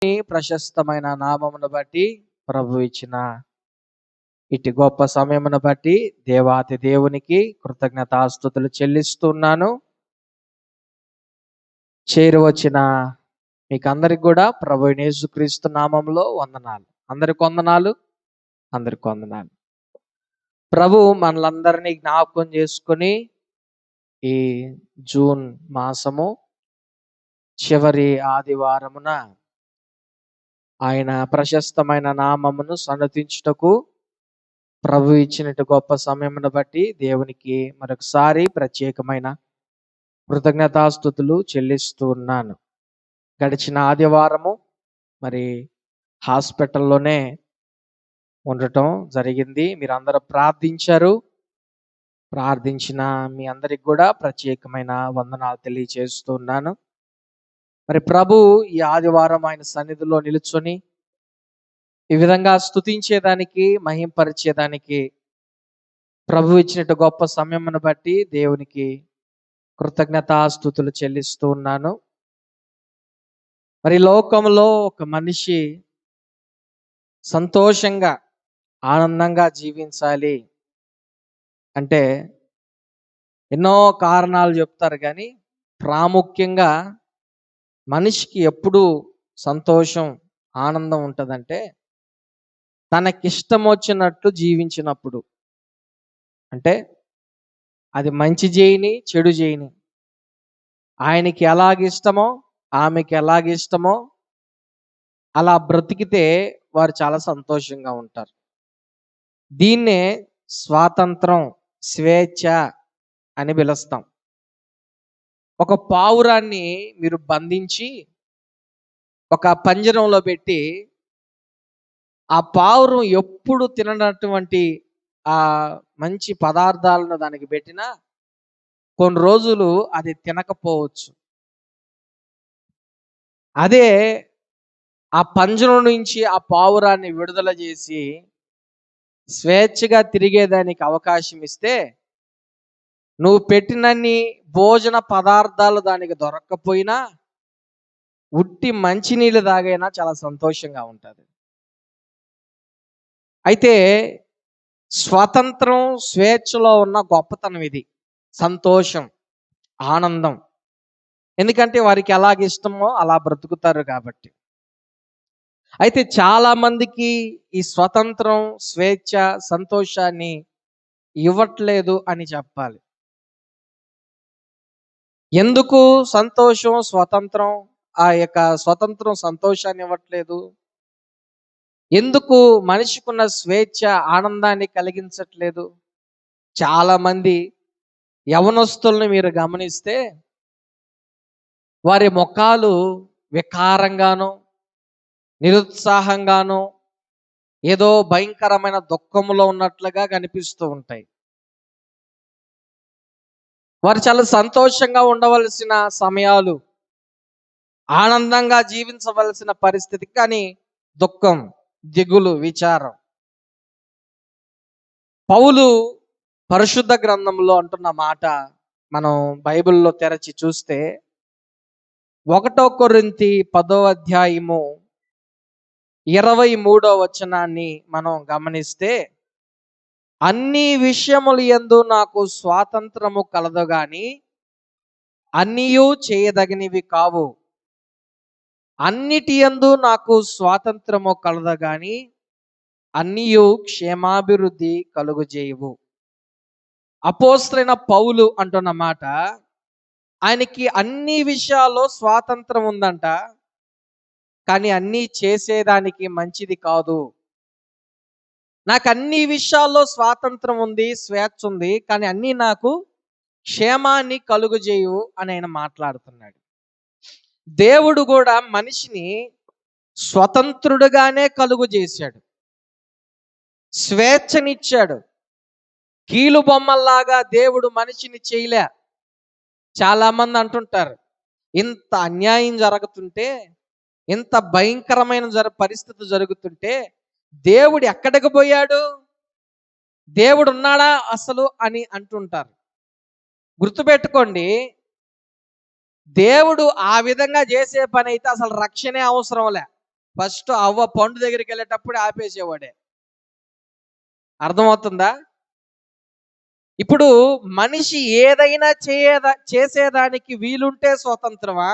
ఈ ప్రశస్తమైన నామమును బట్టి ప్రభు ఇచ్చిన ఇటు గొప్ప సమయమును బట్టి దేవాతి దేవునికి కృతజ్ఞతాస్తుతులు చెల్లిస్తున్నాను. చేరువచ్చిన మీకు అందరికి కూడా ప్రభు యేసుక్రీస్తు నామంలో వందనాలు. అందరికి వందనాలు. అందరికి వందనాలు. ప్రభు మనలందరినీ జ్ఞాపకం చేసుకొని ఈ జూన్ మాసము చివరి ఆదివారమున ఆయన ప్రశస్తమైన నామమును సన్నతించుటకు ప్రభు ఇచ్చినట్టు గొప్ప సమయమును బట్టి దేవునికి మరొకసారి ప్రత్యేకమైన కృతజ్ఞతాస్తుతులు చెల్లిస్తూ ఉన్నాను. గడిచిన ఆదివారము మరి హాస్పిటల్లోనే ఉండటం జరిగింది. మీరు అందరూ ప్రార్థించారు. ప్రార్థించిన మీ అందరికి కూడా ప్రత్యేకమైన వందనాలు తెలియజేస్తూ ఉన్నాను. మరి ప్రభు ఈ ఆదివారం ఆయన సన్నిధిలో నిలుచొని ఈ విధంగా స్తుతించేదానికి మహింపరిచేదానికి ప్రభు ఇచ్చినట్టు గొప్ప సమయమును బట్టి దేవునికి కృతజ్ఞతాస్తుతులు చెల్లిస్తూ ఉన్నాను. మరి లోకంలో ఒక మనిషి సంతోషంగా ఆనందంగా జీవించాలి అంటే ఎన్నో కారణాలు చెప్తారు, కానీ ప్రాముఖ్యంగా మనిషికి ఎప్పుడు సంతోషం ఆనందం ఉంటుందంటే తనకిష్టం వచ్చినట్లు జీవించినప్పుడు. అంటే అది మంచి చేయని చెడు చేయని, ఆయనకి ఎలాగిష్టమో ఆమెకి ఎలాగిష్టమో అలా బ్రతికితే వారు చాలా సంతోషంగా ఉంటారు. దీన్నే స్వాతంత్రం, స్వేచ్ఛ అని పిలుస్తాం. ఒక పావురాన్ని మీరు బంధించి ఒక పంజరంలో పెట్టి ఆ పావురం ఎప్పుడు తిననటువంటి ఆ మంచి పదార్థాలను దానికి పెట్టినా కొన్ని రోజులు అది తినకపోవచ్చు. అదే ఆ పంజరం నుంచి ఆ పావురాన్ని విడుదల చేసి స్వేచ్ఛగా తిరిగేదానికి అవకాశం ఇస్తే నువ్వు పెట్టినన్ని భోజన పదార్థాలు దానికి దొరక్కపోయినా ఉట్టి మంచినీళ్ళు తాగైనా చాలా సంతోషంగా ఉంటుంది. అయితే స్వాతంత్రం, స్వేచ్ఛలో ఉన్న గొప్పతనం ఇది. సంతోషం, ఆనందం. ఎందుకంటే వారికి ఎలాగిష్టమో అలా బ్రతుకుతారు కాబట్టి. అయితే చాలా మందికి ఈ స్వతంత్రం, స్వేచ్ఛ, సంతోషాన్ని ఇవ్వట్లేదు అని చెప్పాలి. ఎందుకు సంతోషం, స్వతంత్రం, ఆ యొక్క స్వతంత్రం సంతోషాన్ని ఇవ్వట్లేదు? ఎందుకు మనిషికున్న స్వేచ్ఛ ఆనందాన్ని కలిగించట్లేదు? చాలా మంది యవనస్తుల్ని మీరు గమనిస్తే వారి ముఖాలు వికారంగానో నిరుత్సాహంగానో ఏదో భయంకరమైన దుఃఖములో ఉన్నట్లుగా కనిపిస్తూ ఉంటాయి. వారు చాలా సంతోషంగా ఉండవలసిన సమయాలు, ఆనందంగా జీవించవలసిన పరిస్థితి, కానీ దుఃఖం, దిగులు, విచారం. పౌలు పరిశుద్ధ గ్రంథంలో అంటున్న మాట మనం బైబిల్లో తెరచి చూస్తే 1 కొరింథీ 10వ అధ్యాయము 23వ వచనాన్ని మనం గమనిస్తే, అన్ని విషయములు యందు నాకు స్వాతంత్రము కలదు గాని అన్నియు చేయదగినవి కావు. అన్నిటి యందు నాకు స్వాతంత్రము కలదు గాని అన్నియు క్షేమాభివృద్ధి కలుగజేయవు. అపోస్తలుడైన పౌలు అంటున్న మాట, ఆయనకి అన్ని విషయాల్లో స్వాతంత్రం ఉందంట, కానీ అన్నీ చేసేదానికి మంచిది కాదు. నాకు అన్ని విషయాల్లో స్వాతంత్రం ఉంది, స్వేచ్ఛ ఉంది, కానీ అన్నీ నాకు క్షేమాన్ని కలుగజేయు అని ఆయన మాట్లాడుతున్నాడు. దేవుడు కూడా మనిషిని స్వతంత్రుడుగానే కలుగజేశాడు, స్వేచ్ఛనిచ్చాడు. కీలు బొమ్మల్లాగా దేవుడు మనిషిని చేయలే. చాలా మంది అంటుంటారు, ఇంత అన్యాయం జరుగుతుంటే, ఇంత భయంకరమైన పరిస్థితి జరుగుతుంటే దేవుడు ఎక్కడికి పోయాడు, దేవుడు ఉన్నాడా అసలు అని అంటుంటారు. గుర్తుపెట్టుకోండి, దేవుడు ఆ విధంగా చేసే పని అయితే అసలు రక్షణే అవసరంలే. ఫస్ట్ అవ్వ పండు దగ్గరికి వెళ్ళేటప్పుడు ఆపేసేవాడే. అర్థమవుతుందా? ఇప్పుడు మనిషి ఏదైనా చేసేదానికి వీలుంటే స్వతంత్రమా?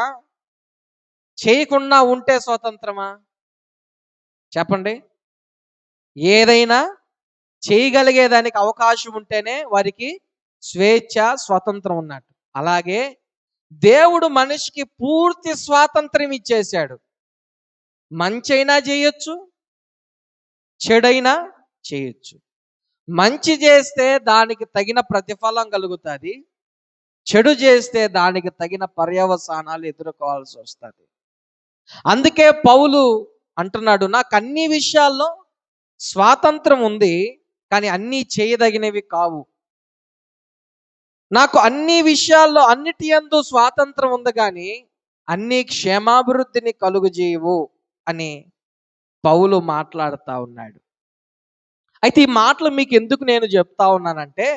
చేయకుండా ఉంటే స్వతంత్రమా? చెప్పండి. ఏదైనా చేయగలిగేదానికి అవకాశం ఉంటేనే వారికి స్వేచ్ఛ, స్వాతంత్రం ఉన్నట్టు. అలాగే దేవుడు మనిషికి పూర్తి స్వాతంత్రం ఇచ్చేశాడు. మంచైనా చేయొచ్చు, చెడైనా చేయొచ్చు. మంచి చేస్తే దానికి తగిన ప్రతిఫలం కలుగుతుంది. చెడు చేస్తే దానికి తగిన పర్యవసానాలు ఎదుర్కోవాల్సి వస్తుంది. అందుకే పౌలు అంటున్నాడు, నాకు అన్ని విషయాల్లో స్వాతంత్రం ఉంది, కానీ అన్నీ చేయదగినవి కావు. నాకు అన్ని విషయాల్లో అన్నిటి యందు స్వాతంత్రం ఉంది, కానీ అన్ని క్షేమాభివృద్ధిని కలుగజేయవు అని పౌలు మాట్లాడుతూ ఉన్నాడు. అయితే ఈ మాటలు మీకు ఎందుకు నేను చెప్తా ఉన్నానంటే,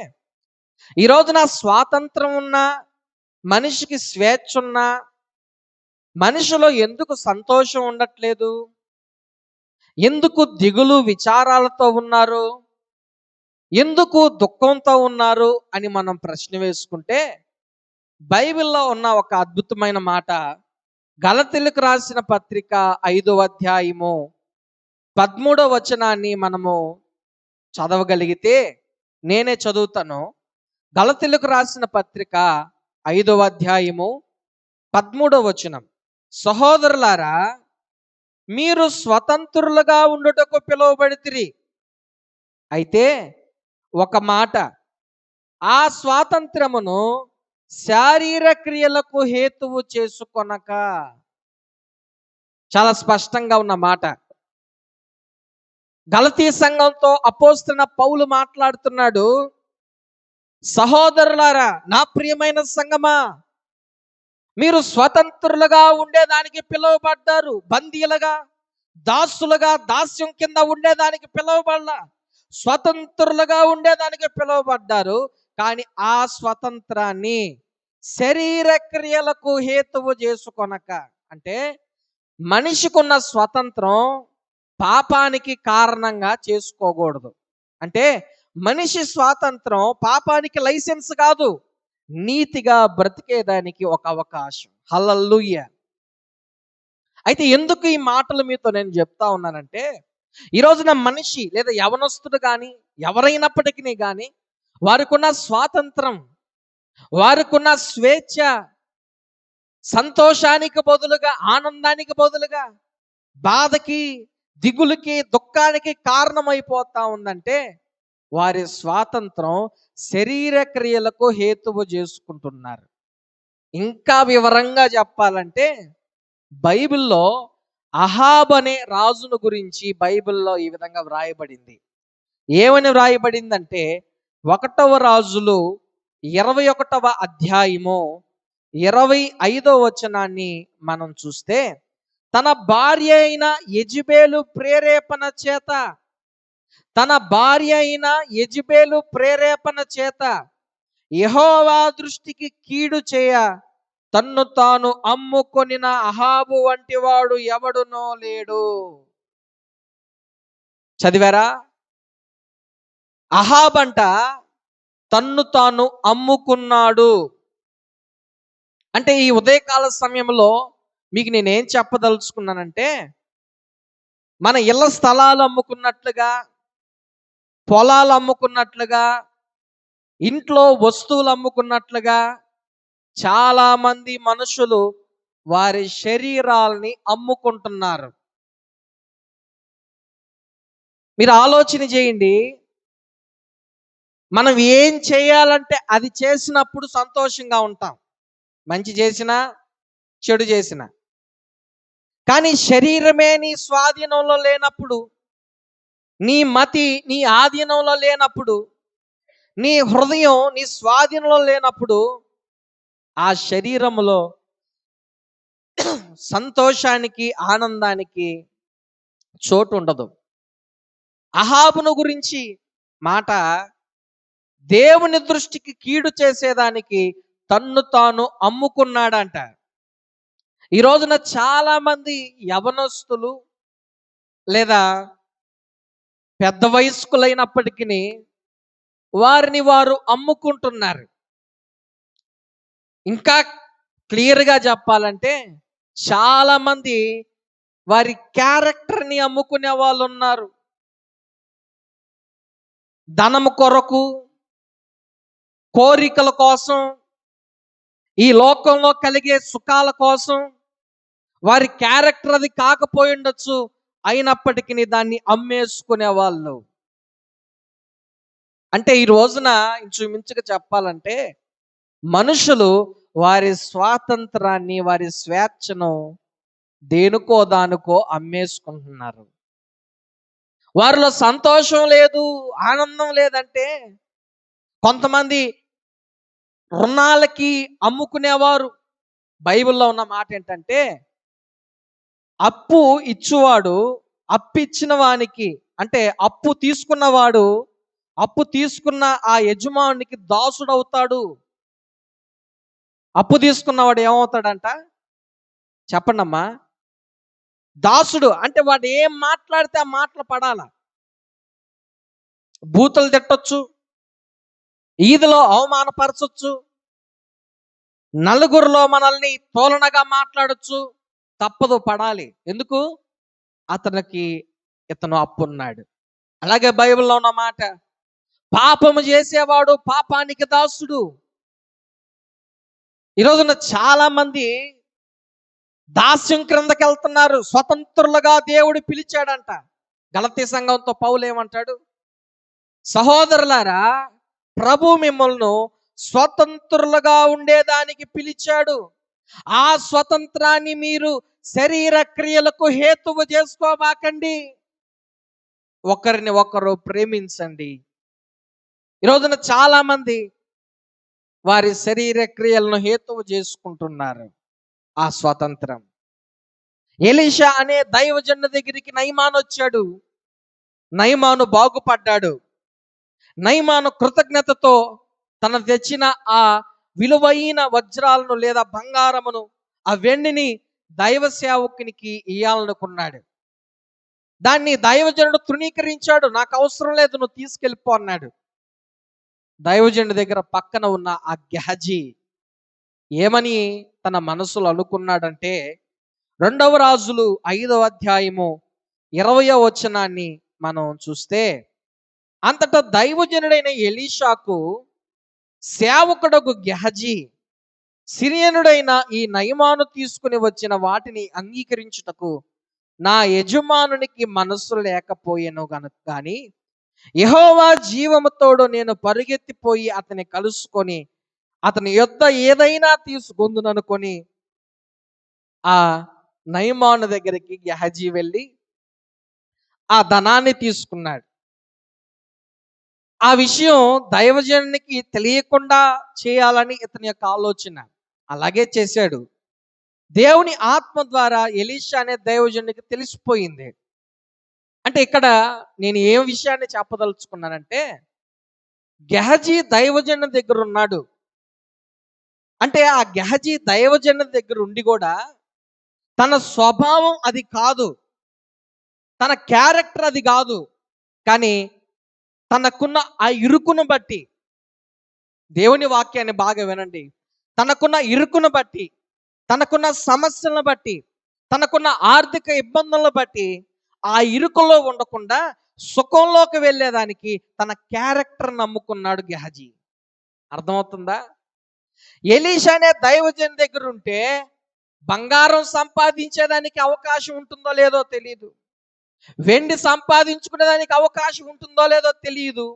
ఈరోజు నా స్వాతంత్రం ఉన్నా, మనిషికి స్వేచ్ఛ ఉన్నా, మనిషిలో ఎందుకు సంతోషం ఉండట్లేదు? ఎందుకు దిగులు విచారాలతో ఉన్నారు? ఎందుకు దుఃఖంతో ఉన్నారు అని మనం ప్రశ్న వేసుకుంటే, బైబిల్లో ఉన్న ఒక అద్భుతమైన మాట, గలతీయులకు రాసిన పత్రిక 5వ అధ్యాయము 13వ వచనాన్ని మనము చదవగలిగితే, నేనే చదువుతాను. గలతీయులకు రాసిన పత్రిక 5వ అధ్యాయము 13వ వచనం. సహోదరులారా, మీరు స్వతంత్రులుగా ఉండుటకు పిలువబడితిరి. అయితే ఒక మాట, ఆ స్వాతంత్రమును శారీర క్రియలకు హేతువు చేసుకొనక. చాలా స్పష్టంగా ఉన్న మాట. గలతీ సంఘంతో అపోస్తలుడైన పౌలు మాట్లాడుతున్నాడు. సహోదరులారా, నా ప్రియమైన సంఘమా, మీరు స్వతంత్రులుగా ఉండేదానికి పిలువబడ్డారు. బందీలుగా, దాసులుగా, దాస్యం కింద ఉండేదానికి పిలువబడ్డా, స్వతంత్రులుగా ఉండేదానికి పిలువబడ్డారు. కానీ ఆ స్వతంత్రాన్ని శరీర క్రియలకు హేతువు చేసుకొనక. అంటే మనిషికున్న స్వతంత్రం పాపానికి కారణంగా చేసుకోకూడదు. అంటే మనిషి స్వాతంత్రం పాపానికి లైసెన్స్ కాదు, నీతిగా బ్రతికేదానికి ఒక అవకాశం. హల్లెలూయా. అయితే ఎందుకు ఈ మాటలు మీతో నేను చెప్తా ఉన్నానంటే, ఈ రోజున మనిషి లేదా యవనస్తుడు కానీ ఎవరైనప్పటికీ కానీ వారికున్న స్వాతంత్రం, వారికున్న స్వేచ్ఛ సంతోషానికి బదులుగా, ఆనందానికి బదులుగా బాధకి, దిగులుకి, దుఃఖానికి కారణమైపోతా ఉందంటే, వారి స్వాతంత్రం శరీర క్రియలకు హేతువు చేసుకుంటున్నారు. ఇంకా వివరంగా చెప్పాలంటే, బైబిల్లో అహాబ్ అనే రాజును గురించి బైబిల్లో ఈ విధంగా వ్రాయబడింది. ఏమని వ్రాయబడిందంటే, 1వ రాజులు 21వ అధ్యాయము 25వ వచనాన్ని మనం చూస్తే, తన భార్య అయిన యెజబెలు ప్రేరేపణ చేత, తన భార్య అయిన యెజబెలు ప్రేరేపణ చేత యెహోవా దృష్టికి కీడు చేయ తన్ను తాను అమ్ముకొనిన అహాబు వంటి వాడు ఎవడునో లేడు. చదివారా? అహాబ్ అంట తన్ను తాను అమ్ముకున్నాడు. అంటే ఈ ఉదయకాల సమయంలో మీకు నేనేం చెప్పదలుచుకున్నానంటే, మన ఇళ్ల స్థలాలు అమ్ముకున్నట్లుగా, పొలాలు అమ్ముకున్నట్లుగా, ఇంట్లో వస్తువులు అమ్ముకున్నట్లుగా చాలా మంది మనుషులు వారి శరీరాల్ని అమ్ముకుంటున్నారు. మీరు ఆలోచన చేయండి. మనం ఏం చేయాలంటే అది చేసినప్పుడు సంతోషంగా ఉంటాం, మంచి చేసినా చెడు చేసినా. కానీ శరీరమే నీ స్వాధీనంలో లేనప్పుడు, నీ మతి నీ ఆధీనంలో లేనప్పుడు, నీ హృదయం నీ స్వాధీనంలో లేనప్పుడు ఆ శరీరములో సంతోషానికి, ఆనందానికి చోటు ఉండదు. అహాబును గురించి మాట, దేవుని దృష్టికి కీడు చేసేదానికి తన్ను తాను అమ్ముకున్నాడంట. ఈ రోజున చాలా మంది యవనస్తులు, లేదా పెద్ద వయస్కులైనప్పటికీ వారిని వారు అమ్ముకుంటున్నారు. ఇంకా క్లియర్గా చెప్పాలంటే చాలా మంది వారి క్యారెక్టర్ని అమ్ముకునే వాళ్ళు ఉన్నారు. ధనము కొరకు, కోరికల కోసం, ఈ లోకంలో కలిగే సుఖాల కోసం వారి క్యారెక్టర్ అది కాకపోయి ఉండొచ్చు, అయినప్పటికీ దాన్ని అమ్మేసుకునే వాళ్ళు. అంటే ఈ రోజున ఇంచుమించుగా చెప్పాలంటే మనుషులు వారి స్వాతంత్రాన్ని, వారి స్వేచ్ఛను దేనికో దానికో అమ్మేసుకుంటున్నారు. వారిలో సంతోషం లేదు, ఆనందం లేదంటే కొంతమంది రుణాలకి అమ్ముకునేవారు. బైబిల్లో ఉన్న మాట ఏంటంటే అప్పు ఇచ్చువాడు అప్పిచ్చిన వానికి, అంటే అప్పు తీసుకున్నవాడు అప్పు తీసుకున్న ఆ యజమానికి దాసుడవుతాడు. అప్పు తీసుకున్నవాడు ఏమవుతాడంట చెప్పండి అమ్మా? దాసుడు. అంటే వాడు ఏం మాట్లాడితే ఆ మాటలు పడాల. బూతులు తిట్టొచ్చు, ఈదిలో అవమానపరచొచ్చు, నలుగురిలో మనల్ని తోలనగా మాట్లాడొచ్చు, తప్పదు, పడాలి. ఎందుకు? ఇతను అప్పున్నాడు. అలాగే బైబిల్లో ఉన్న మాట, పాపము చేసేవాడు పాపానికి దాసుడు. ఈరోజున చాలా మంది దాస్యం క్రిందకి వెళ్తున్నారు. స్వతంత్రులుగా దేవుడు పిలిచాడంట. గలతీ సంఘంతో పౌలు ఏమంటాడు? సహోదరులారా, ప్రభు మిమ్మల్ని స్వతంత్రులుగా ఉండేదానికి పిలిచాడు. ఆ స్వతంత్రాన్ని మీరు శరీర క్రియలకు హేతువు చేసుకోబాకండి. ఒకరిని ఒకరు ప్రేమించండి. ఈరోజున చాలా మంది వారి శరీర క్రియలను హేతువు చేసుకుంటున్నారు ఆ స్వతంత్రం. ఎలీషా అనే దైవజనుడి దగ్గరికి నయమాను వచ్చాడు. నయమాను బాగుపడ్డాడు. నయమాను కృతజ్ఞతతో తన తెచ్చిన ఆ విలువైన వజ్రాలను లేదా బంగారమును, ఆ వెండిని దైవ సేవకునికి ఇయ్యాలనుకున్నాడు. దాన్ని దైవజనుడు తృణీకరించాడు. నాకు అవసరం లేదు, నువ్వు తీసుకెళ్ళిపో అన్నాడు. దైవజనుడి దగ్గర పక్కన ఉన్న ఆ గెహజీ ఏమని తన మనసులో అనుకున్నాడంటే 2వ రాజులు 5వ అధ్యాయము 20వ వచనాన్ని మనం చూస్తే, అంతటా దైవజనుడైన ఎలీషాకు సేవకుడగు గెహజీ సిరియనుడైన ఈ నయమాను తీసుకుని వచ్చిన వాటిని అంగీకరించుటకు నా యజమానునికి మనస్సు లేకపోయేను కానీ యెహోవా జీవముతోడు నేను పరుగెత్తిపోయి అతని కలుసుకొని అతని యొద్ద ఏదైనా తీసుకొందుననుకొని ఆ నయమాను దగ్గరికి గెహజీ వెళ్ళి ఆ ధనాన్ని తీసుకున్నాడు. ఆ విషయం దైవజనునికి తెలియకుండా చేయాలని ఇతని యొక్క ఆలోచన. అలాగే చేశాడు. దేవుని ఆత్మ ద్వారా ఎలీషా అనే దైవజనునికి తెలిసిపోయింది. అంటే ఇక్కడ నేను ఏ విషయాన్ని చెప్పదలుచుకున్నానంటే, గెహజీ దైవజనుని దగ్గర ఉన్నాడు. అంటే ఆ గెహజీ దైవజనుని దగ్గర ఉండి కూడా తన స్వభావం అది కాదు, తన క్యారెక్టర్ అది కాదు, కానీ తనకున్న ఆ ఇరుకును బట్టి, దేవుని వాక్యాన్ని బాగా వినండి, తనకున్న ఇరుకును బట్టి, తనకున్న సమస్యలను బట్టి, తనకున్న ఆర్థిక ఇబ్బందులను బట్టి ఆ ఇరుకులో ఉండకుండా సుఖంలోకి వెళ్ళేదానికి తన క్యారెక్టర్ నమ్ముకున్నాడు గెహజీ. అర్థమవుతుందా? ఎలీషా అనే దైవజన్ దగ్గర ఉంటే బంగారం సంపాదించేదానికి అవకాశం ఉంటుందో లేదో తెలియదు, వెండి సంపాదించుకునేదానికి అవకాశం ఉంటుందో లేదో తెలియదు,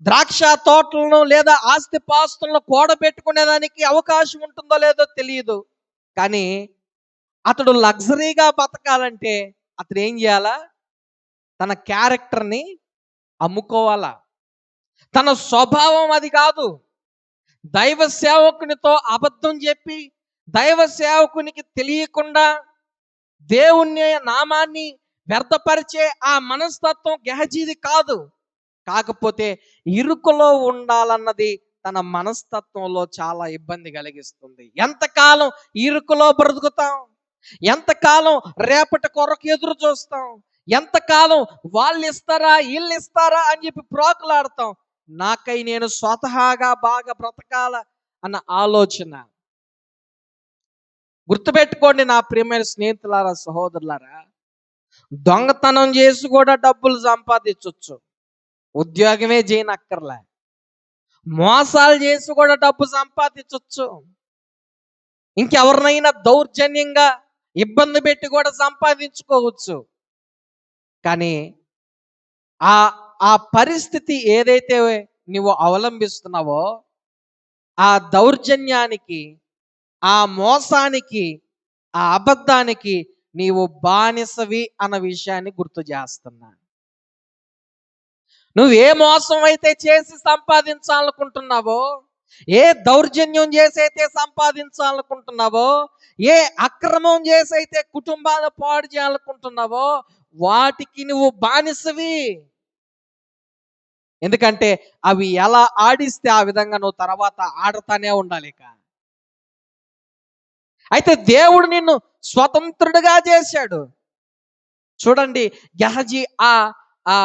ద్రాక్ష తోటలను లేదా ఆస్తిపాస్తులను కూడబెట్టుకునేదానికి అవకాశం ఉంటుందో లేదో తెలియదు. కానీ అతడు లగ్జరీగా బతకాలంటే అతడు ఏం చేయాలా? తన క్యారెక్టర్ని అమ్ముకోవాలా. తన స్వభావం అది కాదు. దైవ సేవకునితో అబద్ధం చెప్పి దైవ సేవకునికి తెలియకుండా దేవుని నామాన్ని వ్యర్థపరిచే ఆ మనస్తత్వం గెహజీది కాదు. కాకపోతే ఇరుకులో ఉండాలన్నది తన మనస్తత్వంలో చాలా ఇబ్బంది కలిగిస్తుంది. ఎంతకాలం ఇరుకులో బ్రతుకుతాం? ఎంతకాలం రేపటి కొరకు ఎదురు చూస్తాం? ఎంతకాలం వాళ్ళు ఇస్తారా, వీళ్ళు ఇస్తారా అని చెప్పి ప్రోకులాడతాం. నాకై నేను స్వతహాగా బాగా బ్రతకాల అన్న ఆలోచన. గుర్తుపెట్టుకోండి నా ప్రియమైన స్నేహితులారా, సహోదరులారా, దొంగతనం చేసి కూడా డబ్బులు సంపాదించవచ్చు. ఉద్యోగమే చేయనక్కర్లే. మోసాలు చేసి కూడా డబ్బు సంపాదించవచ్చు. ఇంకెవరినైనా దౌర్జన్యంగా ఇబ్బంది పెట్టి కూడా సంపాదించుకోవచ్చు. కానీ ఆ ఆ పరిస్థితి ఏదైతే నువ్వు అవలంబిస్తున్నావో, ఆ దౌర్జన్యానికి, ఆ మోసానికి, ఆ అబద్ధానికి నీవు బానిసవి అన్న విషయాన్ని గుర్తు చేస్తున్నా. నువ్వు ఏ మోసం అయితే చేసి సంపాదించాలనుకుంటున్నావో, ఏ దౌర్జన్యం చేసైతే సంపాదించాలనుకుంటున్నావో, ఏ అక్రమం చేసైతే కుటుంబాలు పాడు చేయాలనుకుంటున్నావో, వాటికి నువ్వు బానిసవి. ఎందుకంటే అవి ఎలా ఆడిస్తే ఆ విధంగా నువ్వు తర్వాత ఆడతానే ఉండాలి. ఇక అయితే దేవుడు నిన్ను స్వతంత్రుడిగా చేశాడు. చూడండి, గెహజీ ఆ ఆ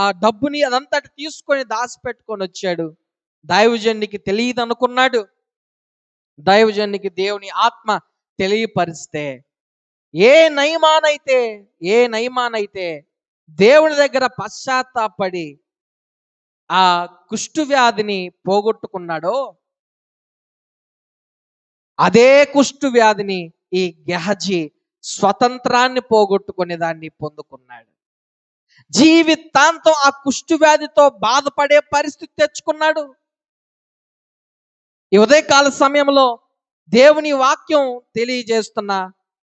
ఆ డబ్బుని అదంతటి తీసుకొని దాచిపెట్టుకొని వచ్చాడు. దైవజనునికి తెలియదు అనుకున్నాడు. దైవజనునికి దేవుని ఆత్మ తెలియపరిస్తే, ఏ నయమానైతే దేవుని దగ్గర పశ్చాత్తాపడి ఆ కుష్టు వ్యాధిని పోగొట్టుకున్నాడో, అదే కుష్టు వ్యాధిని ఈ గెహజీ స్వతంత్రాన్ని పోగొట్టుకునే దాన్ని పొందుకున్నాడు. జీవితాంతం ఆ కుష్టు వ్యాధితో బాధపడే పరిస్థితి తెచ్చుకున్నాడు. ఈ ఉదయకాల సమయంలో దేవుని వాక్యం తెలియజేస్తున్న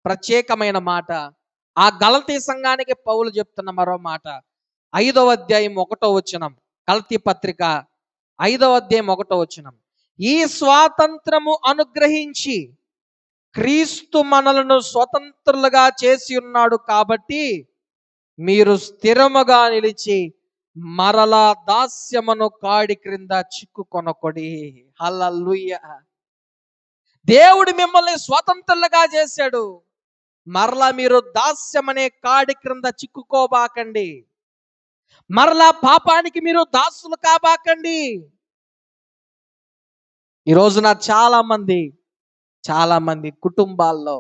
ప్రత్యేకమైన మాట, ఆ గలతీ సంఘానికి పౌలు చెప్తున్న మరో మాట. 5వ అధ్యాయం 1వ వచనం, గలతీ పత్రిక 5వ అధ్యాయం 1వ వచనం. ఈ స్వాతంత్రము అనుగ్రహించి క్రీస్తు మనలను స్వతంత్రులుగా చేసి ఉన్నాడు కాబట్టి మీరు స్థిరముగా నిలిచి మరలా దాస్యమును కాడి క్రింద చిక్కుకొనకొడి. హల్లెలూయా. దేవుడు మిమ్మల్ని స్వతంత్రులుగా చేశాడు. మరలా మీరు దాస్యమనే కాడి క్రింద చిక్కుకోబాకండి. మరలా పాపానికి మీరు దాసులు కాబాకండి. ఈ రోజున చాలా మంది కుటుంబాల్లో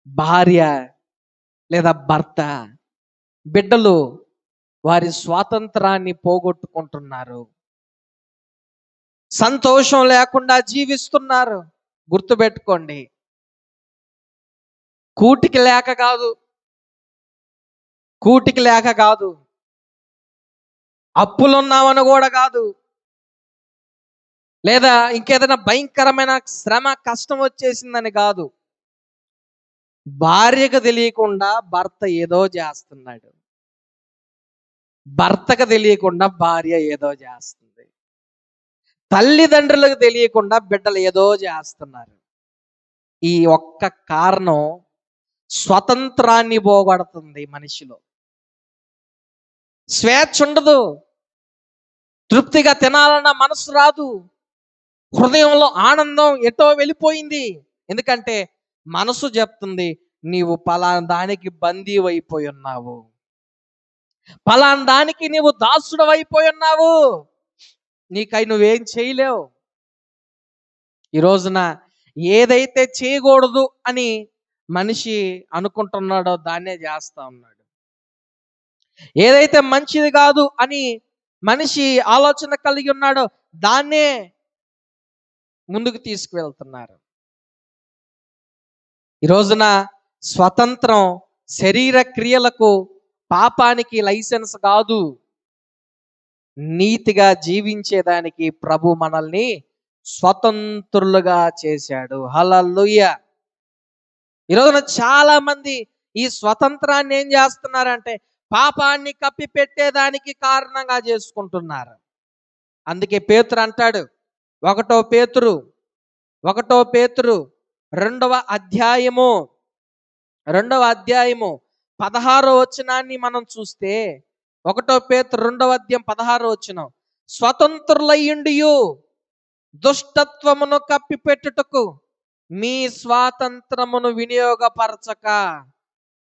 భార్య లేదా భర్త, బిడ్డలు వారి స్వాతంత్రాన్ని పోగొట్టుకుంటున్నారు. సంతోషం లేకుండా జీవిస్తున్నారు. గుర్తుపెట్టుకోండి, కూటికి లేక కాదు, అప్పులున్నామని కూడా కాదు, లేదా ఇంకేదైనా భయంకరమైన శ్రమ కష్టం వచ్చేసిందని కాదు. భార్యకు తెలియకుండా భర్త ఏదో చేస్తున్నాడు, భర్తకు తెలియకుండా భార్య ఏదో చేస్తుంది, తల్లిదండ్రులకు తెలియకుండా బిడ్డలు ఏదో చేస్తున్నారు. ఈ ఒక్క కారణం స్వతంత్రాన్ని పోగొడుతుంది మనిషిలో. స్వేచ్ఛ ఉండదు, తృప్తిగా తినాలన్న మనసు రాదు, హృదయంలో ఆనందం ఎటో వెళ్ళిపోయింది. ఎందుకంటే మనసు చెప్తుంది, నీవు పలానా దానికి బందీవు అయిపోయి ఉన్నావు, పలానా దానికి నీవు దాసుడు అయిపోయి ఉన్నావు, నీకై నువ్వేం చేయలేవు. ఈ రోజున ఏదైతే చేయకూడదు అని మనిషి అనుకుంటున్నాడో దాన్నే చేస్తా ఉన్నాడు. ఏదైతే మంచిది కాదు అని మనిషి ఆలోచన కలిగి ఉన్నాడో దాన్నే ముందుకు తీసుకువెళ్తున్నారు. ఈ రోజున స్వతంత్రం శరీర క్రియలకు, పాపానికి లైసెన్స్ కాదు. నీతిగా జీవించేదానికి ప్రభు మనల్ని స్వతంత్రులుగా చేశాడు. హల్లెలూయా. ఈ రోజున చాలా మంది ఈ స్వతంత్రాన్ని ఏం చేస్తున్నారంటే పాపాన్ని కప్పిపెట్టేదానికి కారణంగా చేసుకుంటున్నారు. అందుకే పేతురు అంటాడు, 1వ పేతురు 2వ అధ్యాయము 16వ వచనాన్ని మనం చూస్తే, 1 పేతురు 2వ అధ్యాయం 16వ వచనం, స్వతంత్రులయ్యుండియు దుష్టత్వమును కప్పిపెట్టుటకు మీ స్వాతంత్రమును వినియోగపరచక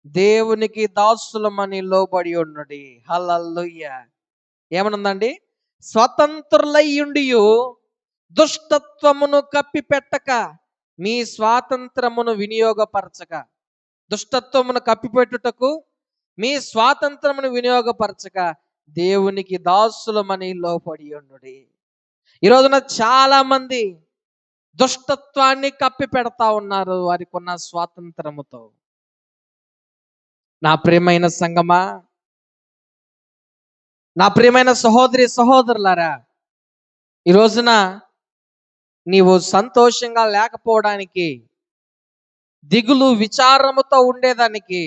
దేవునికి దాసులమని లోబడి ఉన్నది. హల్లెలూయా. ఏమనుందండి? స్వతంత్రులయ్యుండియు దుష్టత్వమును కప్పిపెట్టక మీ స్వాతంత్రమును వినియోగపరచక, దుష్టత్వమును కప్పిపెట్టుటకు మీ స్వాతంత్రమును వినియోగపరచక దేవునికి దాసులమని లోబడి ఉండుడి. ఈ రోజున చాలా మంది దుష్టత్వాన్ని కప్పి పెడతా ఉన్నారు వారికి ఉన్న స్వాతంత్రముతో. నా ప్రియమైన సంగమా, నా ప్రియమైన సహోదరి సహోదరులారా, ఈ రోజున నీవు సంతోషంగా లేకపోవడానికి, దిగులు విచారముతో ఉండేదానికి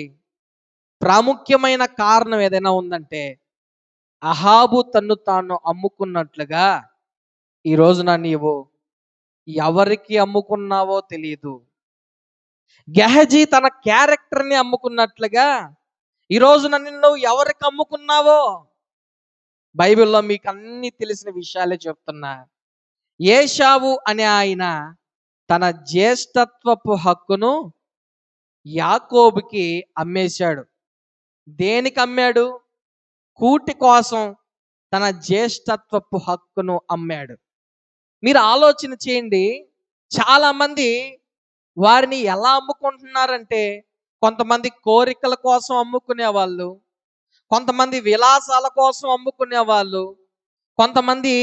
ప్రాముఖ్యమైన కారణం ఏదైనా ఉందంటే, అహాబు తన్ను తాను అమ్ముకున్నట్లుగా ఈ రోజున నీవు ఎవరికి అమ్ముకున్నావో తెలియదు. గెహజీ తన క్యారెక్టర్ని అమ్ముకున్నట్లుగా ఈ రోజున నిన్ను ఎవరికి అమ్ముకున్నావో, బైబిల్లో మీకు అన్ని తెలిసిన విషయాలే చెప్తున్నా. ఏశావు అనే ఆయన తన జ్యేష్ఠత్వపు హక్కును యాకోబుకి అమ్మేశాడు. దేనికి అమ్మాడు? కూటి కోసం తన జ్యేష్ఠత్వపు హక్కును అమ్మాడు. మీరు ఆలోచన చేయండి. చాలా మంది వారిని ఎలా అమ్ముకుంటున్నారంటే, కొంతమంది కోరికల కోసం అమ్ముకునే వాళ్ళు, కొంతమంది విలాసాల కోసం అమ్ముకునే వాళ్ళు, కొంతమంది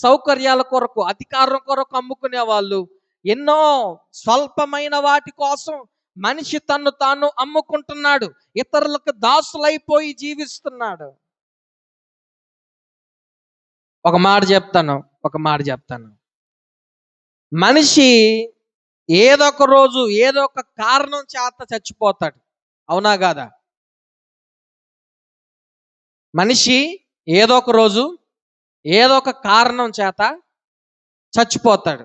సౌకర్యాల కొరకు, అధికారం కొరకు అమ్ముకునే వాళ్ళు, ఎన్నో స్వల్పమైన వాటి కోసం మనిషి తన్ను తాను అమ్ముకుంటున్నాడు. ఇతరులకు దాసులైపోయి జీవిస్తున్నాడు. ఒక మాట చెప్తాను. మనిషి ఏదో ఒక రోజు ఏదో ఒక కారణం చేత చచ్చిపోతాడు. అవునా కాదా? మనిషి ఏదో ఒక రోజు ఏదో ఒక కారణం చేత చచ్చిపోతాడు.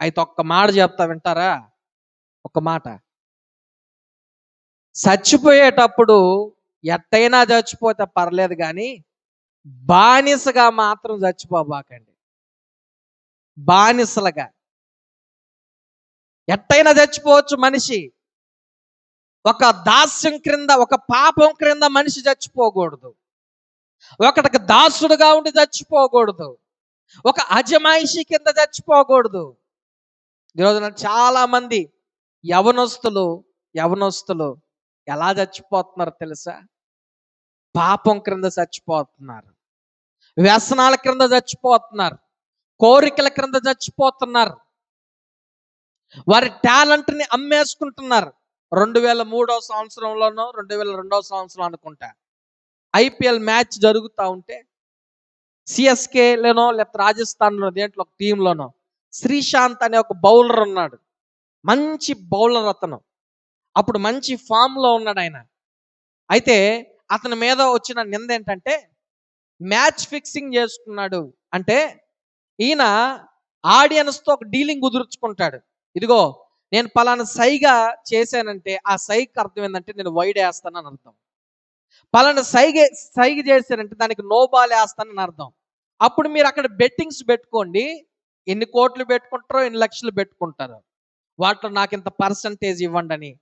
అయితే ఒక్క మాట చెప్తా, వింటారా? ఒక మాట. చచ్చిపోయేటప్పుడు ఎట్టయినా చచ్చిపోతే పర్లేదు, కానీ బానిసగా మాత్రం చచ్చిపోబాకండి. బానిసలుగా ఎట్టయినా చచ్చిపోవచ్చు మనిషి. ఒక దాస్యం క్రింద, ఒక పాపం క్రింద మనిషి చచ్చిపోకూడదు. ఒకటికి దాసుడుగా ఉండి చచ్చిపోకూడదు. ఒక అజమాయిషి కింద చచ్చిపోకూడదు. ఈరోజున చాలా మంది యవనస్తులు ఎలా చచ్చిపోతున్నారు తెలుసా? పాపం క్రింద చచ్చిపోతున్నారు, వ్యసనాల క్రింద చచ్చిపోతున్నారు, కోరికల క్రింద చచ్చిపోతున్నారు, వారి టాలెంట్ని అమ్మేసుకుంటున్నారు. 2003 సంవత్సరంలోనో 2002 సంవత్సరం అనుకుంటా, ఐపీఎల్ మ్యాచ్ జరుగుతూ ఉంటే సిఎస్కేలోనో లేకపోతే రాజస్థాన్లో దేంట్లో ఒక టీంలోనో శ్రీశాంత్ అనే ఒక బౌలర్ ఉన్నాడు. మంచి బౌలర్ అతను. అప్పుడు మంచి ఫామ్లో ఉన్నాడు ఆయన. అయితే అతని మీద వచ్చిన నింద ఏంటంటే, మ్యాచ్ ఫిక్సింగ్ చేసుకున్నాడు. అంటే ఈయన ఆడియన్స్తో ఒక డీలింగ్ కుదుర్చుకుంటాడు. ఇదిగో నేను పలానా సైగా చేశానంటే ఆ సైకి అర్థం ఏంటంటే నేను వైడ్ వేస్తానని అర్థం. పలానా సైగ చేశానంటే దానికి నో బాల్ వేస్తానని అర్థం. అప్పుడు మీరు అక్కడ బెట్టింగ్స్ పెట్టుకోండి. ఎన్ని కోట్లు పెట్టుకుంటారో, ఎన్ని లక్షలు పెట్టుకుంటారో, వాటిలో నాకు ఇంత పర్సంటేజ్ ఇవ్వండి అని.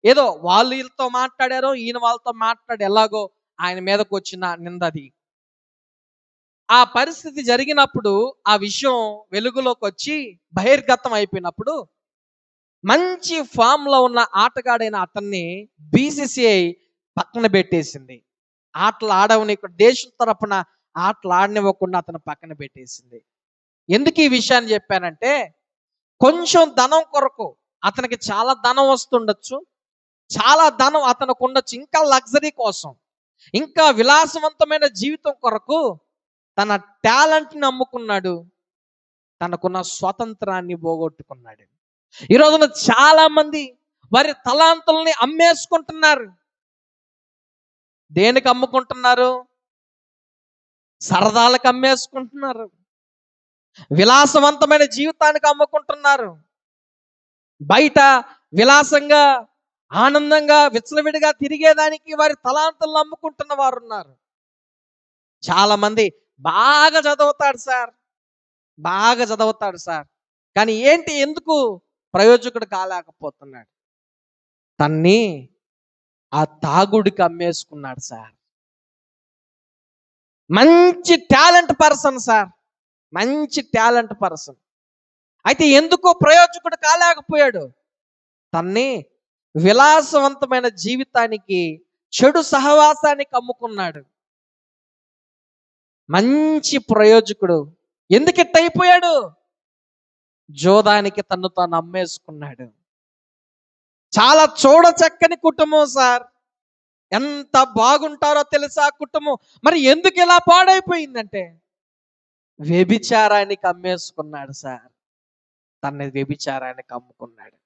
ఏదో వాళ్ళు వీళ్ళతో మాట్లాడారో, ఈయన వాళ్ళతో మాట్లాడి ఎలాగో ఆయన మీదకు వచ్చిన నిందది. ఆ పరిస్థితి జరిగినప్పుడు, ఆ విషయం వెలుగులోకి వచ్చి బహిర్గతం అయిపోయినప్పుడు, మంచి ఫామ్లో ఉన్న ఆటగాడైన అతన్ని బీసీసీఐ పక్కన పెట్టేసింది. ఆటలు ఆడవని, ఇక్కడ దేశం తరపున ఆటలు ఆడనివ్వకుండా అతను పక్కన పెట్టేసింది. ఎందుకు ఈ విషయాన్ని చెప్పానంటే, కొంచెం ధనం కొరకు, అతనికి చాలా ధనం వస్తుండొచ్చు, చాలా ధనం అతనికి ఉండొచ్చు, ఇంకా లగ్జరీ కోసం, ఇంకా విలాసవంతమైన జీవితం కొరకు తన టాలెంట్ని అమ్ముకున్నాడు, తనకున్న స్వతంత్రాన్ని పోగొట్టుకున్నాడు. ఈ రోజున చాలా మంది వారి తలాంతుల్ని అమ్మేసుకుంటున్నారు. దేనికి అమ్ముకుంటున్నారు? సరదాలకు అమ్మేసుకుంటున్నారు, విలాసవంతమైన జీవితానికి అమ్ముకుంటున్నారు. బయట విలాసంగా, ఆనందంగా, విచ్చలవిడిగా తిరిగేదానికి వారి తలాంతులను అమ్ముకుంటున్న వారు ఉన్నారు. చాలా మంది బాగా చదువుతాడు సార్, కానీ ఏంటి, ఎందుకు ప్రయోజకుడు కాలేకపోతున్నాడు. తన్ని ఆ తాగుడికి అమ్మేసుకున్నాడు సార్. మంచి టాలెంట్ పర్సన్ సార్, మంచి టాలెంట్ పర్సన్. అయితే ఎందుకో ప్రయోజకుడు కాలేకపోయాడు. తన్ని విలాసవంతమైన జీవితానికి, చెడు సహవాసానికి అమ్ముకున్నాడు. మంచి ప్రయోజకుడు ఎందుకు ఇట్ట అయిపోయాడు? జోదానికి తన్ను తాను అమ్మేసుకున్నాడు. చాలా చూడచక్కని కుటుంబం సార్, ఎంత బాగుంటారో తెలుసా ఆ కుటుంబం. మరి ఎందుకు ఇలా పాడైపోయిందంటే వ్యభిచారానికి అమ్మేసుకున్నాడు సార్. తన వ్యభిచారానికి అమ్ముకున్నాడు.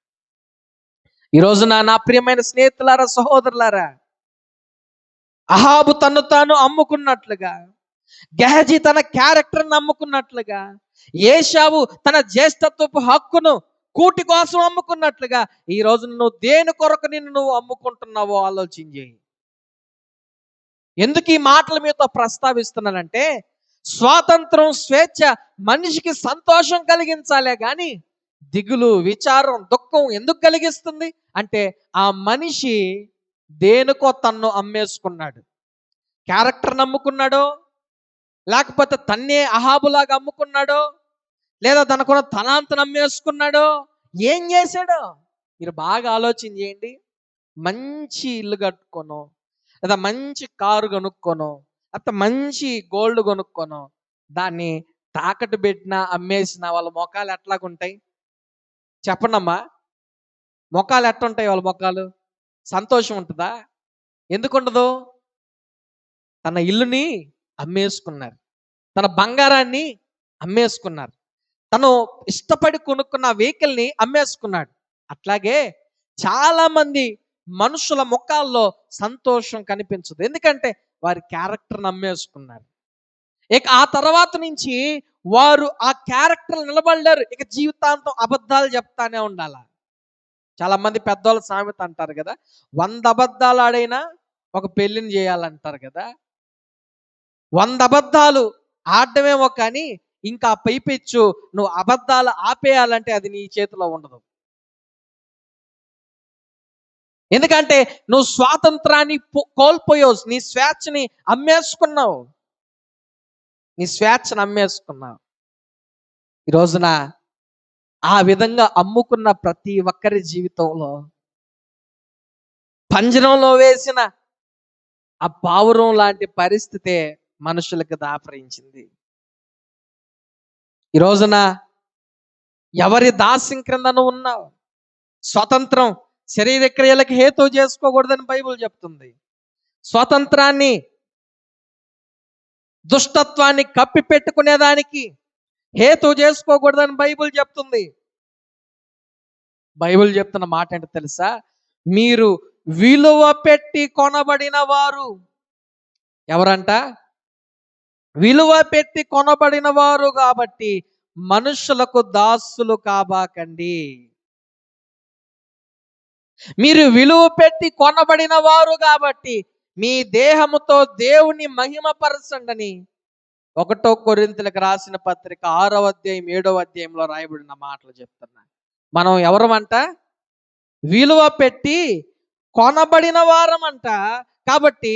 ఈ రోజున నా ప్రియమైన స్నేహితులారా, సహోదరులారా, అహాబు తన్ను తాను అమ్ముకున్నట్లుగా, గెహజీ తన క్యారెక్టర్ని అమ్ముకున్నట్లుగా, ఏశావు తన జ్యేష్ఠత్వపు హక్కును కూటి కోసం అమ్ముకున్నట్లుగా, ఈ రోజు నువ్వు దేని కొరకు నిన్ను నువ్వు అమ్ముకుంటున్నావో ఆలోచన చేయి. ఎందుకు ఈ మాటలు మీతో ప్రస్తావిస్తున్నానంటే, స్వాతంత్రం, స్వేచ్ఛ మనిషికి సంతోషం కలిగించాలే కానీ దిగులు, విచారం, దుఃఖం ఎందుకు కలిగిస్తుంది అంటే ఆ మనిషి దేనికో తన్ను అమ్మేసుకున్నాడు. క్యారెక్టర్ నమ్ముకున్నాడో, లేకపోతే తన్నే అహాబులాగా అమ్ముకున్నాడో, లేదా తనకున్న తనాంతను అమ్మేసుకున్నాడో, ఏం చేశాడో మీరు బాగా ఆలోచన చేయండి. మంచి ఇల్లు కట్టుకోను, లేదా మంచి కారు కొనుక్కోను, లేకపోతే మంచి గోల్డ్ కొనుక్కోను, దాన్ని తాకట్టు పెట్టినా అమ్మేసిన వాళ్ళ మొఖాలు ఎట్లాగుంటాయి చెప్పండమ్మా? మొఖాలు ఎట్టుంటాయి వాళ్ళ మొఖాలు? సంతోషం ఉంటుందా? ఎందుకుండదు? తన ఇల్లుని అమ్మేసుకున్నారు, తన బంగారాన్ని అమ్మేసుకున్నారు, తను ఇష్టపడి కొనుక్కున్న వెహికల్ని అమ్మేసుకున్నాడు. అట్లాగే చాలా మంది మనుషుల ముఖాల్లో సంతోషం కనిపించదు, ఎందుకంటే వారి క్యారెక్టర్ని అమ్మేసుకున్నారు. ఇక ఆ తర్వాత నుంచి వారు ఆ క్యారెక్టర్ నిలబడలేరు. ఇక జీవితాంతం అబద్ధాలు చెప్తానే ఉండాల. చాలా మంది పెద్దవాళ్ళు సామెత అంటారు కదా, 100 అబద్ధాలు ఆడైనా ఒక పెళ్లిని చేయాలంటారు కదా. 100 అబద్ధాలు ఆడటమేమో కానీ ఇంకా పైపెచ్చు నువ్వు అబద్ధాలు ఆపేయాలంటే అది నీ చేతిలో ఉండదు. ఎందుకంటే నువ్వు స్వాతంత్రాన్ని కోల్పోయావు, నీ స్వేచ్ఛని అమ్మేసుకున్నావు, నీ స్వేచ్ఛను అమ్మేసుకున్నావు. ఈ రోజున ఆ విధంగా అమ్ముకున్న ప్రతి ఒక్కరి జీవితంలో పంజరంలో వేసిన ఆ పావురం లాంటి పరిస్థితే మనుషులకు దాపరించింది. ఈ రోజున ఎవరి దాస్యం క్రింద నువ్వు ఉన్నావు? స్వతంత్రం శరీర క్రియలకు హేతు చేసుకోకూడదని బైబిల్ చెప్తుంది. స్వతంత్రాన్ని, దుష్టత్వాన్ని కప్పి పెట్టుకునేదానికి హేతు చేసుకోకూడదని బైబిల్ చెప్తుంది. బైబిల్ చెప్తున్న మాట ఏంటో తెలుసా? మీరు విలువ పెట్టి కొనబడిన వారు. ఎవరంట? విలువ పెట్టి కొనబడిన వారు కాబట్టి మనుషులకు దాసులు కాబకండి. మీరు విలువ పెట్టి కొనబడిన వారు కాబట్టి మీ దేహముతో దేవుని మహిమపరచండి 1 కొరింథీయులకు రాసిన పత్రిక 6వ అధ్యాయం 7వ అధ్యాయంలో రాయబడిన మాటలు చెప్తున్నా. మనం ఎవరమంట? విలువ పెట్టి కొనబడిన వారమంట. కాబట్టి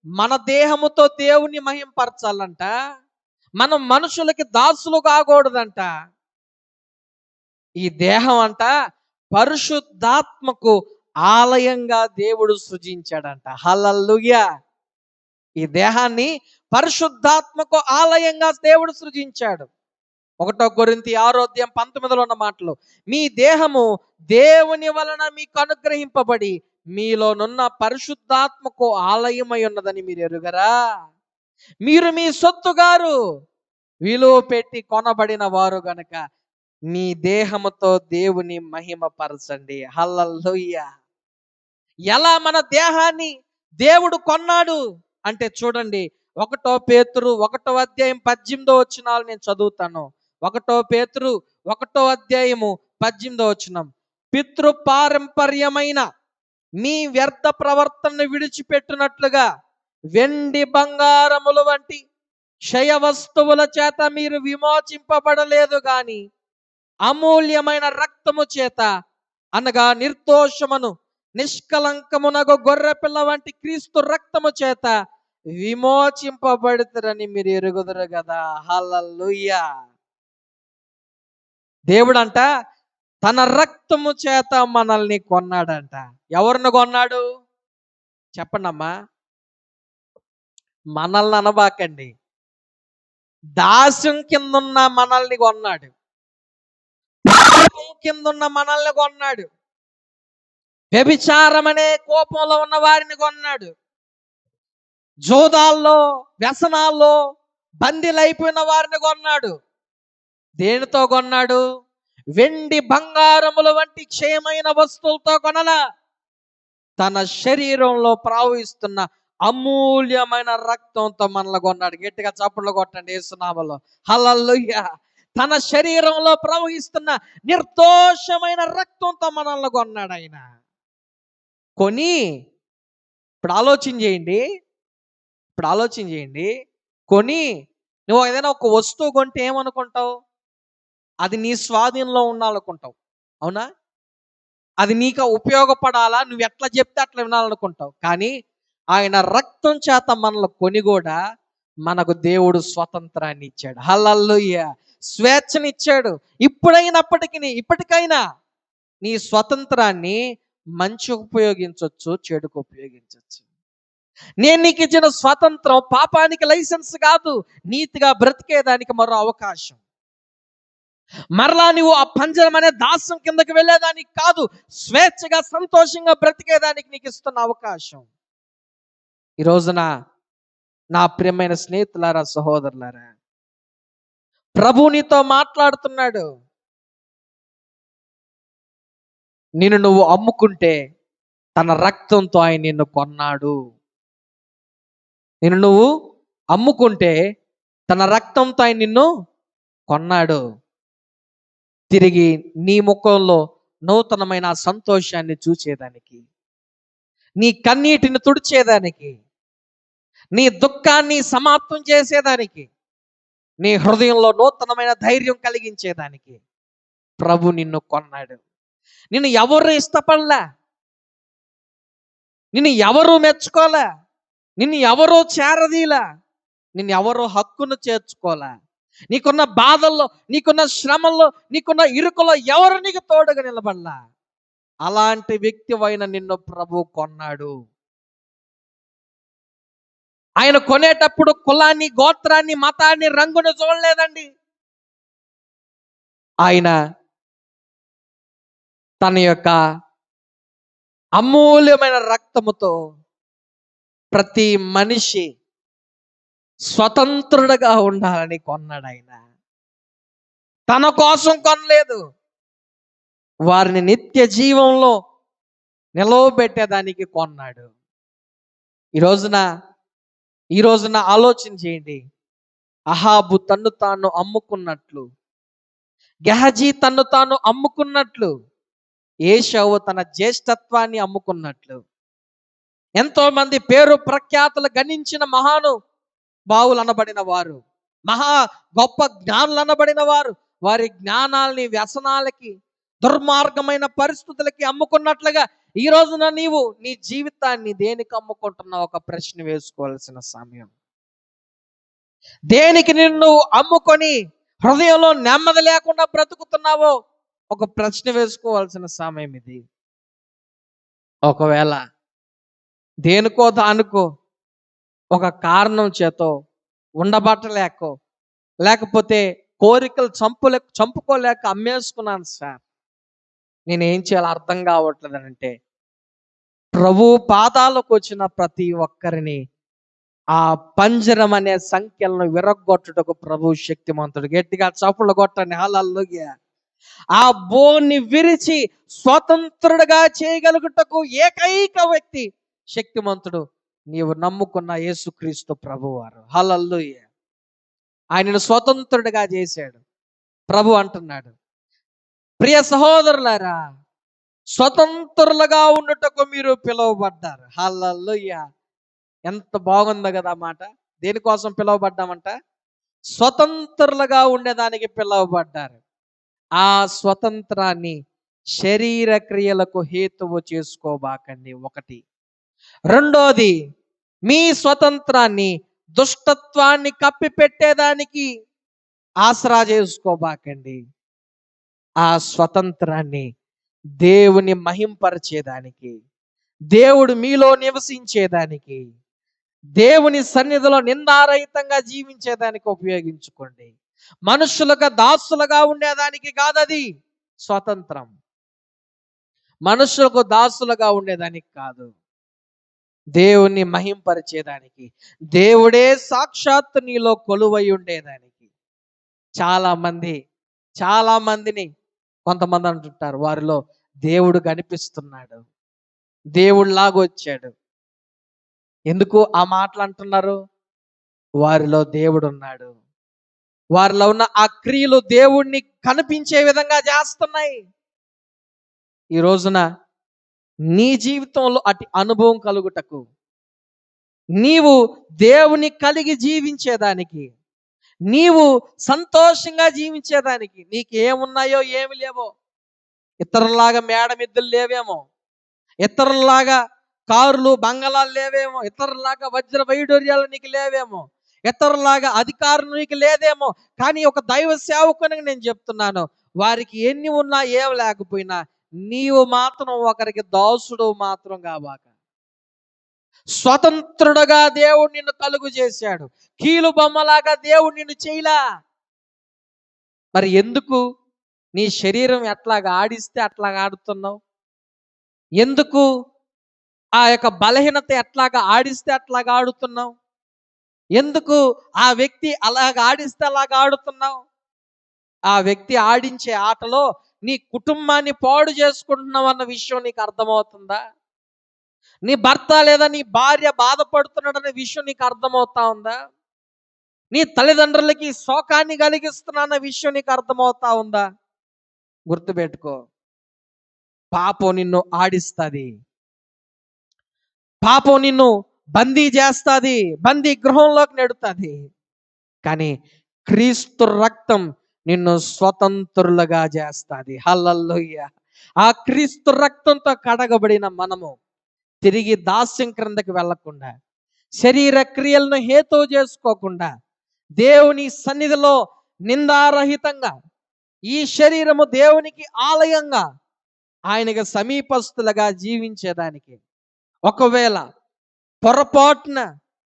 మన దేహముతో దేవుని మహిమపరచాలంట. మనం మనుషులకి దాసులు కాకూడదంట. ఈ దేహం అంట పరిశుద్ధాత్మకు ఆలయంగా దేవుడు సృజించాడంట. హల్లెలూయా! ఈ దేహాన్ని పరిశుద్ధాత్మకు ఆలయంగా దేవుడు సృజించాడు. 1 కొరింథీ 6వ అధ్యాయం 19లో ఉన్న మాటలు, మీ దేహము దేవుని వలన మీకు అనుగ్రహింపబడి మీలోనున్న పరిశుద్ధాత్మకు ఆలయమై ఉన్నదని మీరు ఎరుగరా? మీరు మీ సొత్తు గారు, విలువ పెట్టి కొనబడిన వారు గనక మీ దేహముతో దేవుని మహిమపరచండి. హల్లెలూయా! ఎలా మన దేహాన్ని దేవుడు కొన్నాడు అంటే చూడండి, 1 పేతురు 1వ అధ్యాయం 18వ వచనాలు నేను చదువుతాను. 1 పేతురు 1వ అధ్యాయము 18వ వచనం, పితృపారంపర్యమైన మీ వ్యర్థ ప్రవర్తనను విడిచిపెట్టునట్లుగా వెండి బంగారముల వంటి క్షయ వస్తువుల చేత మీరు విమోచింపబడలేదు గాని అమూల్యమైన రక్తము చేత అనగా నిర్దోషమును నిష్కలంకమునగు గొర్రె పిల్ల వంటి క్రీస్తు రక్తము చేత విమోచింపబడుతారని మీరు ఎరుగుదురు కదా. హల్లెలూయా. దేవుడంట తన రక్తము చేత మనల్ని కొన్నాడంట. ఎవరిని కొన్నాడు చెప్పండి అమ్మా. మనల్ని అనబాకండి, దాస్యం కిందున్న మనల్ని కొన్నాడు, పాపం కిందున్న మనల్ని కొన్నాడు, వ్యభిచారం అనే కోపంలో ఉన్న వారిని కొన్నాడు, జోదాల్లో వ్యసనాల్లో బందీలైపోయిన వారిని కొన్నాడు. దేనితో కొన్నాడు? వెండి బంగారముల వంటి క్షయమైన వస్తువులతో కొనలా, తన శరీరంలో ప్రవహిస్తున్న అమూల్యమైన రక్తంతో మనల్ని కొన్నాడు. గట్టిగా చప్పట్లు కొట్టండి యేసునామములో. హల్లెలూయా. తన శరీరంలో ప్రవహిస్తున్న నిర్దోషమైన రక్తంతో మనల్ని కొన్నాడు ఆయన. కొని ఇప్పుడు ఆలోచన చేయండి, కొని నువ్వు ఏదైనా ఒక వస్తువు కొంటే ఏమనుకుంటావు? అది నీ స్వాధీనంలో ఉండాలనుకుంటావు, అవునా? అది నీకు ఉపయోగపడాలా, నువ్వు ఎట్లా చెప్తే అట్లా వినాలనుకుంటావు. కానీ ఆయన రక్తం చేత మనల్ని కొని కూడా మనకు దేవుడు స్వతంత్రాన్ని ఇచ్చాడు. హల్లెలూయా. స్వేచ్ఛనిచ్చాడు. ఇప్పటికైనా నీ స్వతంత్రాన్ని మంచికి ఉపయోగించవచ్చు, చెడుకు ఉపయోగించవచ్చు. నేను నీకు ఇచ్చిన స్వాతంత్రం పాపానికి లైసెన్స్ కాదు, నీతిగా బ్రతికేదానికి మరో అవకాశం. మరలా నువ్వు ఆ పంజరం అనే దాసం కిందకి వెళ్ళేదానికి కాదు, స్వేచ్ఛగా సంతోషంగా బ్రతికేదానికి నీకు ఇస్తున్న అవకాశం. ఈ రోజున నా ప్రియమైన స్నేహితులారా, సహోదరులారా, ప్రభు నీతో మాట్లాడుతున్నాడు. నిన్ను నువ్వు అమ్ముకుంటే తన రక్తంతో ఆయన నిన్ను కొన్నాడు. నిన్ను నువ్వు అమ్ముకుంటే తన రక్తంతో ఆయన నిన్ను కొన్నాడు. తిరిగి నీ ముఖంలో నూతనమైన సంతోషాన్ని చూచేదానికి, నీ కన్నీటిని తుడిచేదానికి, నీ దుఃఖాన్ని సమాప్తం చేసేదానికి, నీ హృదయంలో నూతనమైన ధైర్యం కలిగించేదానికి ప్రభు నిన్ను కొన్నాడు. నిన్ను ఎవరు ఇష్టపడలే, నిన్ను ఎవరు మెచ్చుకోలే, నిన్ను ఎవరో చేరదీలా, నిన్ను ఎవరో హక్కును చేర్చుకోలే. నీకున్న బాధల్లో, నీకున్న శ్రమల్లో, నీకున్న ఇరుకులో ఎవరు నీకు తోడుగా నిలబడలా. అలాంటి వ్యక్తి అయిన నిన్ను ప్రభు కొన్నాడు. ఆయన కొనేటప్పుడు కులాన్ని, గోత్రాన్ని, మతాన్ని, రంగును చూడలేదండి. ఆయన తన యొక్క అమూల్యమైన రక్తముతో ప్రతి మనిషి స్వతంత్రుడుగా ఉండాలని కొన్నాడు ఆయన. తన కోసం కొనలేదు, వారిని నిత్య జీవంలో నిలవబెట్టేదానికి కొన్నాడు. ఈ రోజున ఆలోచన చేయండి. అహాబు తన్ను తాను అమ్ముకున్నట్లు, గెహజీ తన్ను తాను అమ్ముకున్నట్లు, ఏశావు తన జ్యేష్ఠత్వాన్ని అమ్ముకున్నట్లు, ఎంతో మంది పేరు ప్రఖ్యాతులు గణించిన మహానుభావులు అనబడిన వారు, మహా గొప్ప జ్ఞానులు అనబడిన వారు వారి జ్ఞానాల్ని వ్యసనాలకి, దుర్మార్గమైన పరిస్థితులకి అమ్ముకున్నట్లుగా ఈ రోజున నీవు నీ జీవితాన్ని దేనికి అమ్ముకుంటున్నావు? ఒక ప్రశ్న వేసుకోవాల్సిన సమయం. దేనికి నిన్ను అమ్ముకొని హృదయంలో నెమ్మది లేకుండా బ్రతుకుతున్నావో ఒక ప్రశ్న వేసుకోవాల్సిన సమయం ఇది. ఒకవేళ దేనికో దానికో ఒక కారణం చేతో ఉండబట్టలేకో, లేకపోతే కోరికలు చంపుకోలేక అమ్మేసుకున్నాను సార్, నేనేం చేయాలో అర్థం కావట్లేదనంటే, ప్రభు పాదాలకు వచ్చిన ప్రతి ఒక్కరిని ఆ పంజరం అనే సంఖ్యలను విరగొట్టుటకు ప్రభు శక్తిమంతుడు. గట్టిగా చప్పులు కొట్టండి. హల్లెలూయా. ఆ బోన్ని విరిచి స్వతంత్రుడుగా చేయగలుగుటకు ఏకైక వ్యక్తి శక్తిమంతుడు నీవు నమ్ముకున్న యేసుక్రీస్తు ప్రభువారు. హల్లెలూయా. ఆయనను స్వతంత్రుడిగా చేశాడు. ప్రభు అంటున్నాడు, ప్రియ సహోదరులారా, స్వతంత్రులుగా ఉండుటకు మీరు పిలువబడ్డారు. హల్లెలూయా. ఎంత బాగుందో కదా మాట. దేనికోసం పిలువబడ్డామంట? స్వతంత్రులుగా ఉండేదానికి పిలువబడ్డారు. ఆ స్వతంత్రాన్ని శరీర క్రియలకు హేతువు చేసుకోబాకండి. ఒకటి. రెండోది, మీ స్వతంత్రాన్ని దుష్టత్వాన్ని కప్పిపెట్టేదానికి ఆసరా చేసుకోబాకండి. ఆ స్వతంత్రాన్ని దేవుని మహింపరిచేదానికి, దేవుడు మీలో నివసించేదానికి, దేవుని సన్నిధిలో నిందారహితంగా జీవించేదానికి ఉపయోగించుకోండి. మనుషులుగా దాసులుగా ఉండేదానికి కాదది స్వతంత్రం. మనుషులకు దాసులుగా ఉండేదానికి కాదు, దేవుణ్ణి మహింపరిచేదానికి, దేవుడే సాక్షాత్తు నీలో కొలువై ఉండేదానికి. చాలా మందిని కొంతమంది అంటుంటారు, వారిలో దేవుడు కనిపిస్తున్నాడు, దేవుడిలాగా వచ్చాడు. ఎందుకు ఆ మాటలు అంటున్నారు? వారిలో దేవుడు ఉన్నాడు. వారిలో ఉన్న ఆ క్రియలు దేవుణ్ణి కనిపించే విధంగా చేస్తున్నాయి. ఈ రోజున నీ జీవితంలో అటు అనుభవం కలుగుటకు, నీవు దేవుని కలిగి జీవించేదానికి, నీవు సంతోషంగా జీవించేదానికి, నీకు ఏమున్నాయో ఏమి లేవో, ఇతరులాగా మేడమిద్దెలు లేవేమో, ఇతరులాగా కారులు బంగళాలు లేవేమో, ఇతరులాగా వజ్ర వైడూర్యాలు నీకు లేవేమో, ఇతరులాగా అధికారం నీకు లేదేమో, కానీ ఒక దైవ సేవకునిగా నేను చెప్తున్నాను, వారికి ఎన్ని ఉన్నా ఏం లేకపోయినా నీవు మాత్రం ఒకరికి దాసుడు మాత్రం కావాక. స్వతంత్రుడుగా దేవుడు నిన్ను కలుగు చేశాడు. కీలు బొమ్మలాగా దేవుడు నిన్ను చేయలా. మరి ఎందుకు నీ శరీరం ఎట్లాగా ఆడిస్తే అట్లాగా ఆడుతున్నావు? ఎందుకు ఆ యొక్క బలహీనత ఎట్లాగా ఆడిస్తే అట్లాగా ఆడుతున్నావు? ఎందుకు ఆ వ్యక్తి అలాగ ఆడిస్తే అలాగా ఆడుతున్నావు? ఆ వ్యక్తి ఆడించే ఆటలో నీ కుటుంబాన్ని పాడు చేసుకుంటున్నావు అన్న విషయం నీకు అర్థమవుతుందా? నీ భర్త లేదా నీ భార్య బాధపడుతున్నాడనే విషయం నీకు అర్థమవుతా ఉందా? నీ తల్లిదండ్రులకి శోకాన్ని కలిగిస్తున్నా విషయం నీకు అర్థమవుతా ఉందా? గుర్తుపెట్టుకో, పాపం నిన్ను ఆడిస్తుంది, పాపం నిన్ను బందీ చేస్తుంది, బందీ గృహంలోకి నెడుతుంది. కానీ క్రీస్తు రక్తం నిన్ను స్వతంత్రులుగా చేస్తుంది. హల్లెలూయా. ఆ క్రీస్తు రక్తంతో కడగబడిన మనము తిరిగి దాస్యం క్రిందకి వెళ్లకుండా, శరీర క్రియలను హేతువు చేసుకోకుండా, దేవుని సన్నిధిలో నిందారహితంగా, ఈ శరీరము దేవునికి ఆలయంగా, ఆయనకి సమీపస్తులుగా జీవించేదానికి, ఒకవేళ పొరపాటున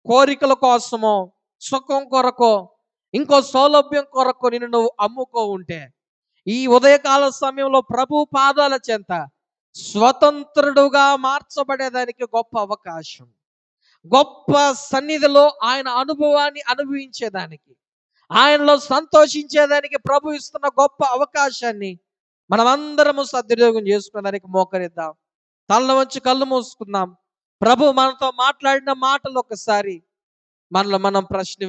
కోరికల కోసమో, సుఖం కొరకో, ఇంకో సౌలభ్యం కొరకు నిన్ను నువ్వు అమ్ముకో ఉంటే, ఈ ఉదయకాల సమయంలో ప్రభు పాదాల చెంత స్వతంత్రుడుగా మార్చబడేదానికి గొప్ప అవకాశం, గొప్ప సన్నిధిలో ఆయన అనుభవాన్ని అనుభవించేదానికి, ఆయనలో సంతోషించేదానికి ప్రభు ఇస్తున్న గొప్ప అవకాశాన్ని మనమందరము సద్వినియోగం చేసుకునేదానికి మోకరిద్దాం. తల్ల వంచి కళ్ళు మూసుకుందాం. ప్రభు మనతో మాట్లాడిన మాటలు ఒకసారి మనలో మనం ప్రశ్న